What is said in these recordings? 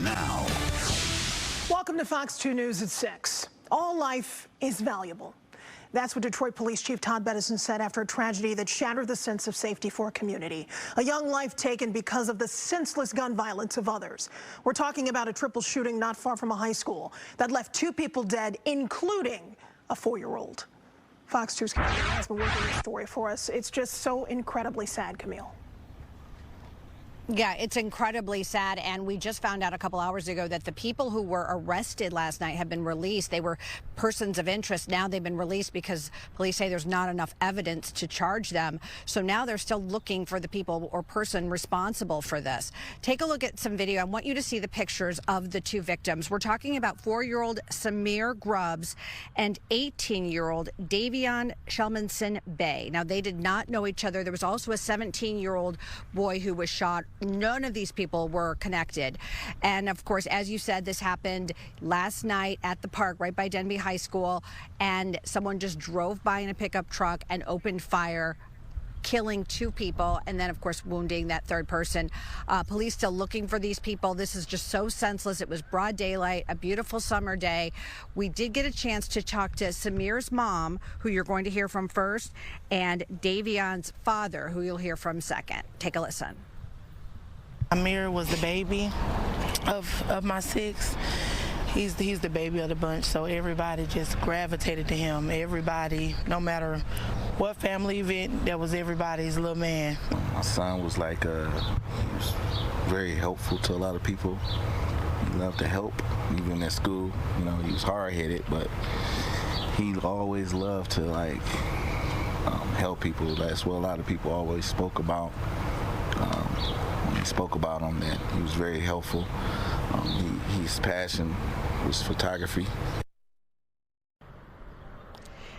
now. Welcome to Fox 2 News at 6. All life is valuable. That's what Detroit Police Chief Todd Bedison said after a tragedy that shattered the sense of safety for a community. A young life taken because of the senseless gun violence of others. We're talking about a triple shooting not far from a high school that left 2 people dead, including a 4-year-old. Fox 2's Camille has been working this story for us. It's just so incredibly sad, Camille. Yeah, it's incredibly sad, and we just found out a couple hours ago that the people who were arrested last night have been released. They were persons of interest. Now they've been released because police say there's not enough evidence to charge them. So now they're still looking for the people or person responsible for this. Take a look at some video. I want you to see the pictures of the 2 victims. We're talking about 4-year-old Samir Grubbs and 18-year-old Davion Shelmanson Bay. Now, they did not know each other. There was also a 17-year-old boy who was shot. None of these people were connected. And of course, as you said, this happened last night at the park right by Denby High School, and someone just drove by in a pickup truck and opened fire, killing 2 people, and then of course wounding that 3rd person. Police still looking for these people. This is just so senseless. It was broad daylight, a beautiful summer day. We did get a chance to talk to Samir's mom, who you're going to hear from first, and Davion's father, who you'll hear from second. Take a listen. Amir was the baby of my 6. He's the baby of the bunch, so everybody just gravitated to him. Everybody, no matter what family event, that was everybody's little man. My son was like he was very helpful to a lot of people. He loved to help, even at school. You know, he was hard-headed, but he always loved to help people. That's what a lot of people always spoke about. When he spoke about him, that he was very helpful. His passion was photography.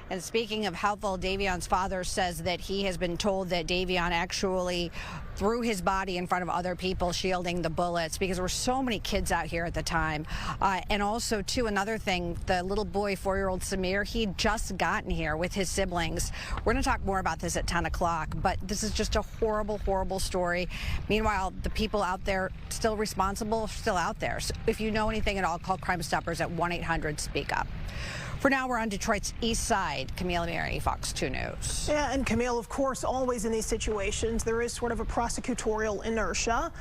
And speaking of helpful, Davion's father says that he has been told that Davion actually threw his body in front of other people, shielding the bullets, because there were so many kids out here at the time. And also, too, another thing, the little boy, 4-year-old Samir, he'd just gotten here with his siblings. We're going to talk more about this at 10 o'clock, but this is just a horrible, horrible story. Meanwhile, the people out there still responsible are still out there. So if you know anything at all, call Crime Stoppers at 1-800-SPEAK-UP. For now, we're on Detroit's east side. Camille Mary, Fox 2 News. Yeah, and Camille, of course, always in these situations, there is sort of a prosecutorial inertia.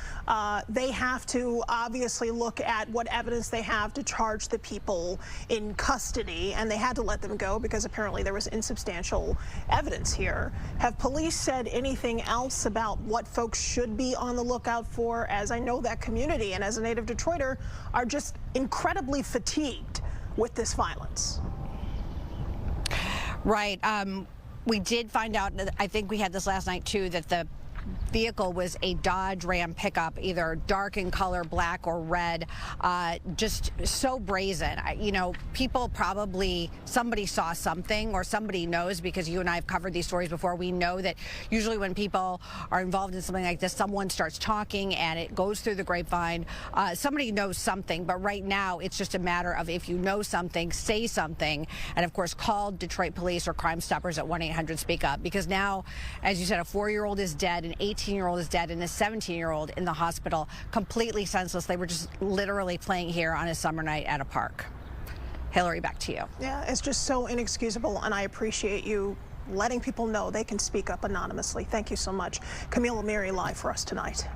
They have to obviously look at what evidence they have to charge the people in custody, and they had to let them go because apparently there was insubstantial evidence here. Have police said anything else about what folks should be on the lookout for? As I know that community, and as a native Detroiter, are just incredibly fatigued with this violence. Right. We did find out, I think we had this last night too, that the vehicle was a Dodge Ram pickup, either dark in color, black or red, just so brazen. You know, people probably, somebody saw something or somebody knows, because you and I have covered these stories before. We know that usually when people are involved in something like this, someone starts talking and it goes through the grapevine. Somebody knows something, but right now it's just a matter of, if you know something, say something, and of course call Detroit Police or Crime Stoppers at 1-800-SPEAK-UP, because now, as you said, a 4-year-old is dead, an 18-year-old is dead, and a 17-year-old in the hospital, completely senseless. They were just literally playing here on a summer night at a park. Hilary, back to you. Yeah, it's just so inexcusable, and I appreciate you letting people know they can speak up anonymously. Thank you so much. Camille Mary live for us tonight.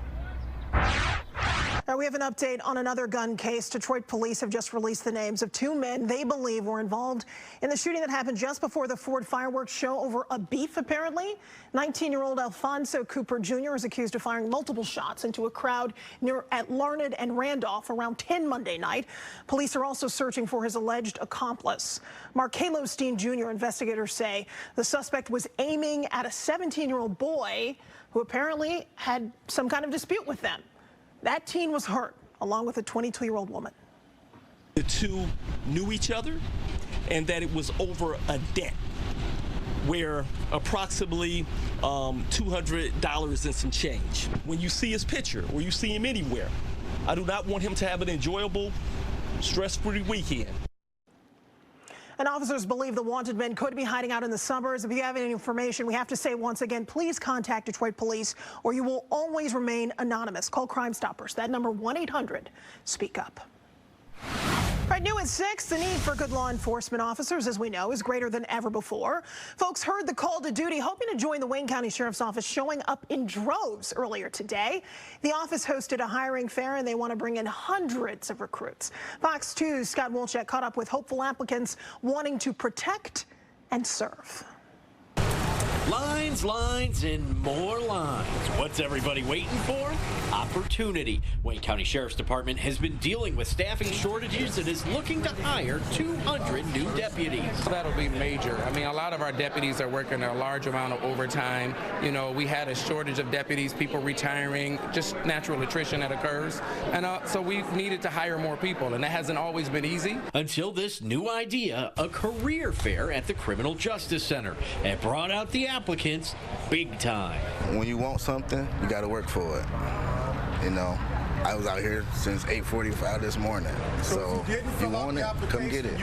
Now we have an update on another gun case. Detroit police have just released the names of 2 men they believe were involved in the shooting that happened just before the Ford fireworks show over a beef, apparently. 19-year-old Alfonso Cooper Jr. is accused of firing multiple shots into a crowd at Larned and Randolph around 10 Monday night. Police are also searching for his alleged accomplice. Mark Steen Jr. investigators say the suspect was aiming at a 17-year-old boy who apparently had some kind of dispute with them. That teen was hurt, along with a 22-year-old woman. The 2 knew each other, and that it was over a debt where approximately $200 and some change. When you see his picture or you see him anywhere, I do not want him to have an enjoyable, stress-free weekend. And officers believe the wanted men could be hiding out in the suburbs. If you have any information, we have to say once again, please contact Detroit Police or you will always remain anonymous. Call Crime Stoppers. That number, 1-800-SPEAK-UP. Right, new at 6, the need for good law enforcement officers, as we know, is greater than ever before. Folks heard the call to duty, hoping to join the Wayne County Sheriff's Office, showing up in droves earlier today. The office hosted a hiring fair, and they want to bring in hundreds of recruits. Fox 2's Scott Wolchek caught up with hopeful applicants wanting to protect and serve. Lines, lines, and more lines. What's everybody waiting for? Opportunity. Wayne County Sheriff's Department has been dealing with staffing shortages and is looking to hire 200 new deputies. That'll be major. I mean, a lot of our deputies are working a large amount of overtime. You know, we had a shortage of deputies, people retiring, just natural attrition that occurs. And so we needed to hire more people, and that hasn't always been easy. Until this new idea, a career fair at the Criminal Justice Center. It brought out the applicants big time. When you want something, you got to work for it. You know, I was out here since 8:45 this morning. So if you want it, come get it.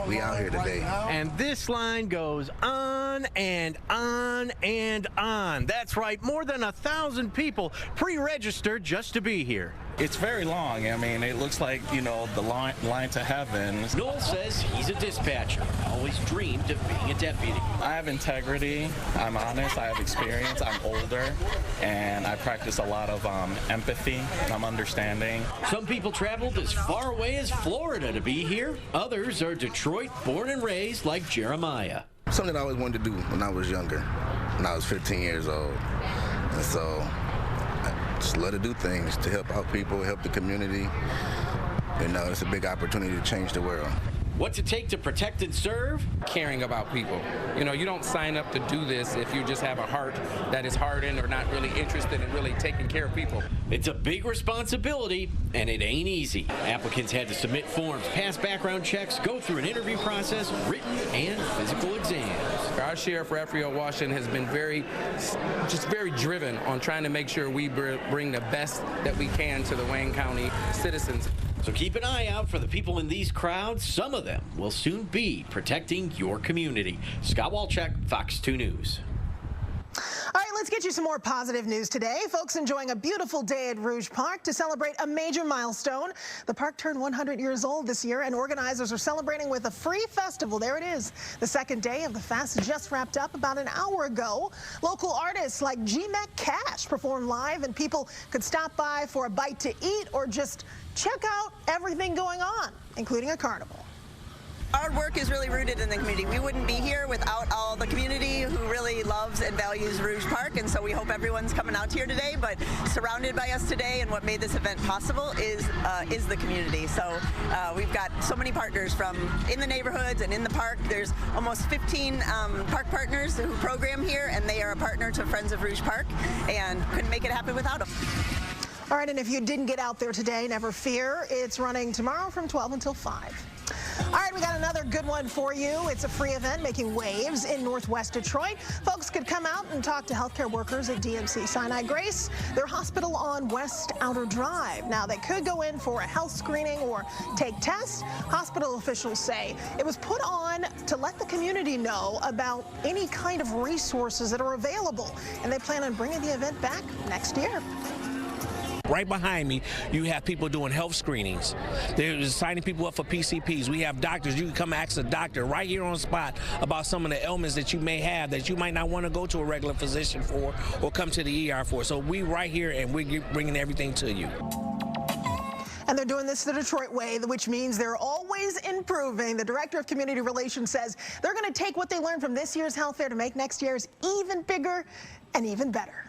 We out here today. And this line goes on and on and on. That's right, more than 1,000 people pre-registered just to be here. It's very long. I mean, it looks like, you know, the line to heaven. Noel says he's a dispatcher, always dreamed of being a deputy. I have integrity, I'm honest, I have experience, I'm older, and I practice a lot of empathy, I'm understanding. Some people traveled as far away as Florida to be here. Others are Detroit born and raised like Jeremiah. Something I always wanted to do when I was younger, when I was 15 years old. And so just love to do things to help out people, help the community. You know, it's a big opportunity to change the world. What's it take to protect and serve? Caring about people. You know, you don't sign up to do this if you just have a heart that is hardened or not really interested in really taking care of people. It's a big responsibility, and it ain't easy. Applicants had to submit forms, pass background checks, go through an interview process, written and physical exams. Our Sheriff Raphael Washington has been very driven on trying to make sure we bring the best that we can to the Wayne County citizens. So keep an eye out for the people in these crowds. Some of them will soon be protecting your community. Scott Wolchek, Fox 2 News. All right, let's get you some more positive news today. Folks enjoying a beautiful day at Rouge Park to celebrate a major milestone. The park turned 100 years old this year, and organizers are celebrating with a free festival. There it is. The second day of the fest just wrapped up about an hour ago. Local artists like G-Mac Cash performed live, and people could stop by for a bite to eat or just check out everything going on, including a carnival. Our work is really rooted in the community. We wouldn't be here without all the community who really loves and values Rouge Park, and so we hope everyone's coming out here today. But surrounded by us today, and what made this event possible is the community. So we've got so many partners from in the neighborhoods and in the park. There's almost 15 park partners who program here, and they are a partner to Friends of Rouge Park, and couldn't make it happen without them. All right, and if you didn't get out there today, never fear. It's running tomorrow from 12 until 5. All right, we got another good one for you. It's a free event making waves in Northwest Detroit. Folks could come out and talk to healthcare workers at DMC Sinai Grace, their hospital on West Outer Drive. Now, they could go in for a health screening or take tests. Hospital officials say it was put on to let the community know about any kind of resources that are available, and they plan on bringing the event back next year. Right behind me, you have people doing health screenings. They're signing people up for PCPs. We have doctors. You can come ask a doctor right here on the spot about some of the ailments that you may have that you might not want to go to a regular physician for or come to the ER for. So we right here, and we're bringing everything to you. And they're doing this the Detroit way, which means they're always improving. The Director of Community Relations says they're going to take what they learned from this year's health fair to make next year's even bigger and even better.